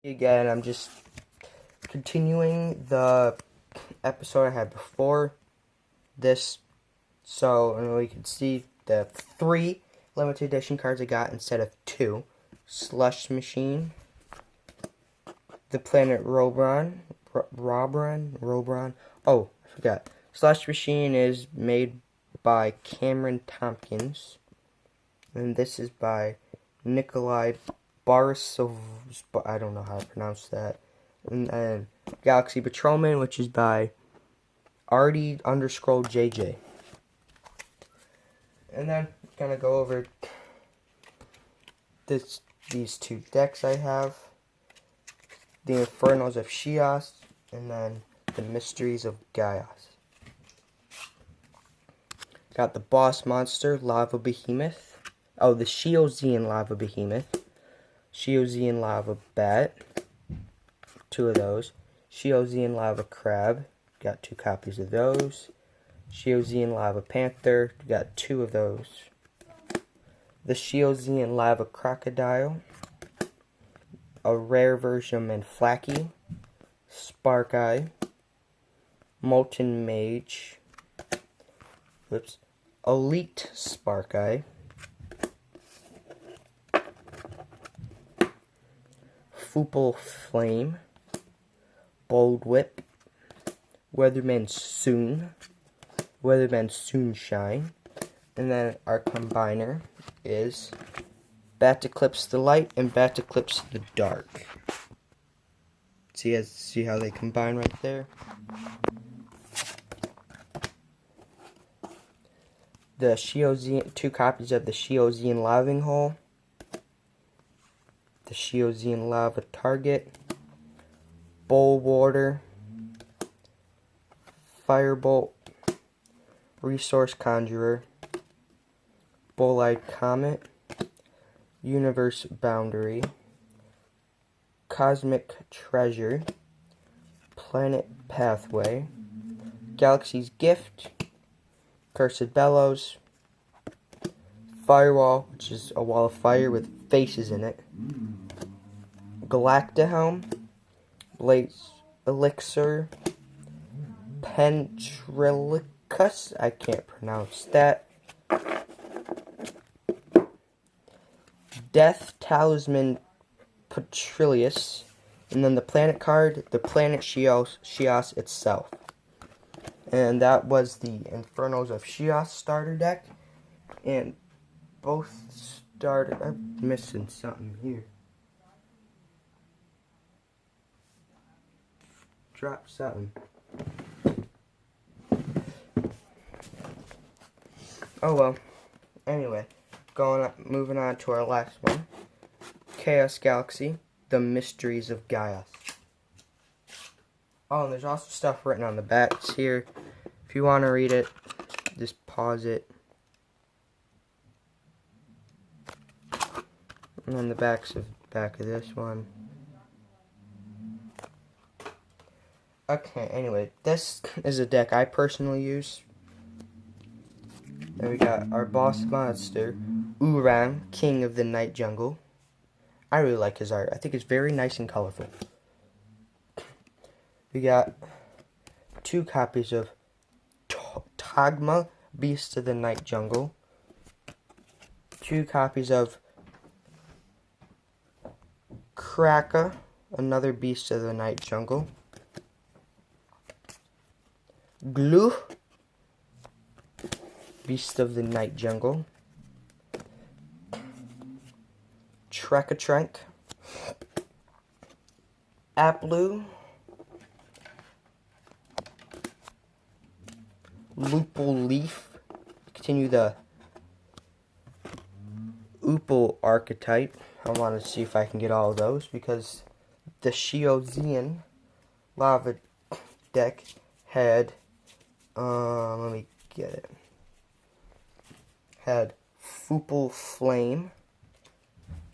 Again, I'm just continuing the episode I had before this, so we can see the 3 limited edition cards I got instead of 2. Slush Machine, the planet Robron. Oh, I forgot. Slush Machine is made by Cameron Tompkins, and this is by Nikolai Borisov. I don't know how to pronounce that. And Galaxy Patrolman, which is by Artie_JJ. And then gonna go over these 2 decks I have. The Infernos of Shios, and then the Mysteries of Gaios. Got the Boss Monster, Lava Behemoth. Oh, the Shiozian Lava Behemoth. Shiozian Lava Bat. 2 of those. Shiozian Lava Crab. Got 2 copies of those. Shiozian Lava Panther. Got 2 of those. The Shiozian Lava Crocodile. A rare version of Manflacky. Spark Eye. Molten Mage. Whoops. Elite Spark Eye. Foople Flame. Bold Whip. Weatherman Soon. Weatherman Soonshine. And then our combiner is Bat Eclipse the Light and Bat Eclipse the Dark. See how they combine right there? The Shiozian, 2 copies of the Shiozian Laving Hole. The Shiozian Lava Target. Bulwarder. Firebolt. Resource Conjurer. Bull-Eyed Comet. Universe Boundary. Cosmic Treasure. Planet Pathway. Galaxy's Gift. Cursed Bellows. Firewall, which is a wall of fire with faces in it. Galactahelm. Blaze Elixir. Pentrilicus. I can't pronounce that. Death Talisman Petrilius. And then the planet card, the planet Shios itself. And that was the Infernos of Shios starter deck. And both starter... I'm missing something here. Drop something. Oh well. Anyway, moving on to our last one. Chaos Galaxy, The Mysteries of Gaios. Oh, and there's also stuff written on the backs here. If you want to read it, just pause it. And then the back of this one. Okay, anyway, this is a deck I personally use. Then we got our boss monster, Uran, King of the Night Jungle. I really like his art. I think it's very nice and colorful. We got 2 copies of Tagma, Beast of the Night Jungle. 2 copies of Kraka, another Beast of the Night Jungle. Glue, Beast of the Night Jungle. Trekatrank. Aplu. Lupul Leaf. Continue the Upal archetype. I want to see if I can get all of those because the Shiozian Lava deck had let me get it. Had Foople Flame.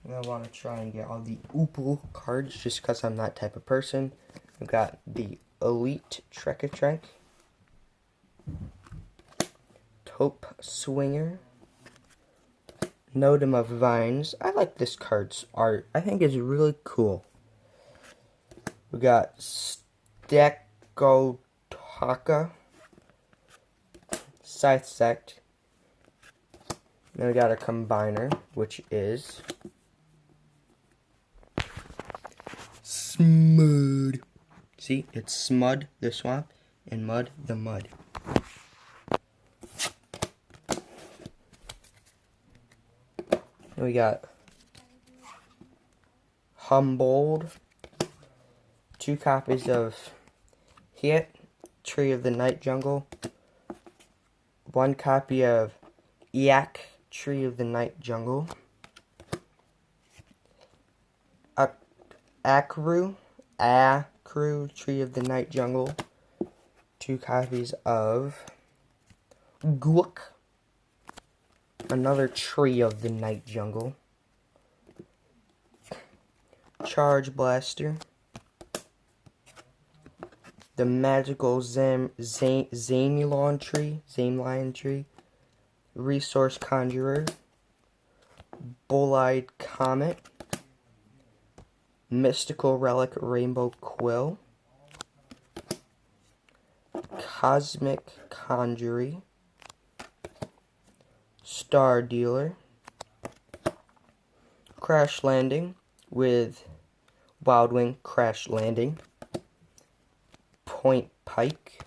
And I want to try and get all the Upal cards just because I'm that type of person. We've got the Elite Trekatrank. Taupe Swinger. Nodum of Vines. I like this card's art. I think it's really cool. We got Stekotaka, Scythe. Then we got a combiner, which is Smud. See, it's Smud the Swamp and Mud the Mud. Then we got Humboldt, 2 copies of Hit, Tree of the Night Jungle, 1 copy of Yak, Tree of the Night Jungle, Akru, Tree of the Night Jungle, 2 copies of Gook, another Tree of the Night Jungle, Charge Blaster, the Magical Zanelion Tree, Resource Conjurer, Bull-Eyed Comet, Mystical Relic Rainbow Quill, Cosmic Conjurer, Star Dealer, Crash Landing with Wild Wing Crash Landing, Point Pike,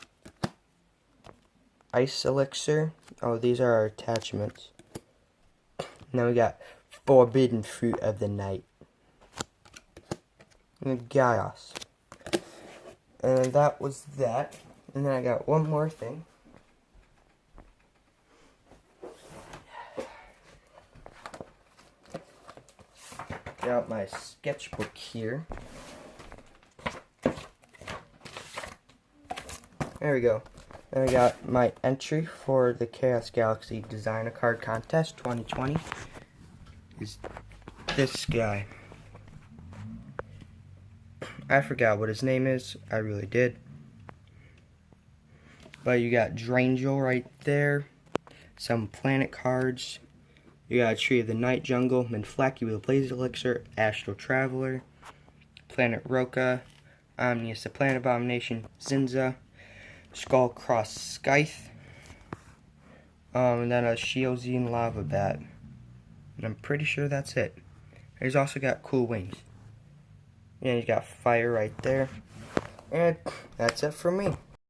Ice Elixir. Oh, these are our attachments. Now we got Forbidden Fruit of the Night. And Gaios. And that was that. And then I got one more thing. Get out my sketchbook here. There we go. Then I got my entry for the Chaos Galaxy Design a Card Contest 2020. Is this guy. I forgot what his name is. I really did. But you got Drangel right there. Some planet cards. You got a Tree of the Night Jungle, Minflacky with a Blaze Elixir, Astral Traveler, Planet Roka, Omnius the Planet Abomination, Zinza, Skullcross Scythe, and then a Sheozian Lava Bat. And I'm pretty sure that's it. He's also got cool wings. And he's got fire right there. And that's it for me.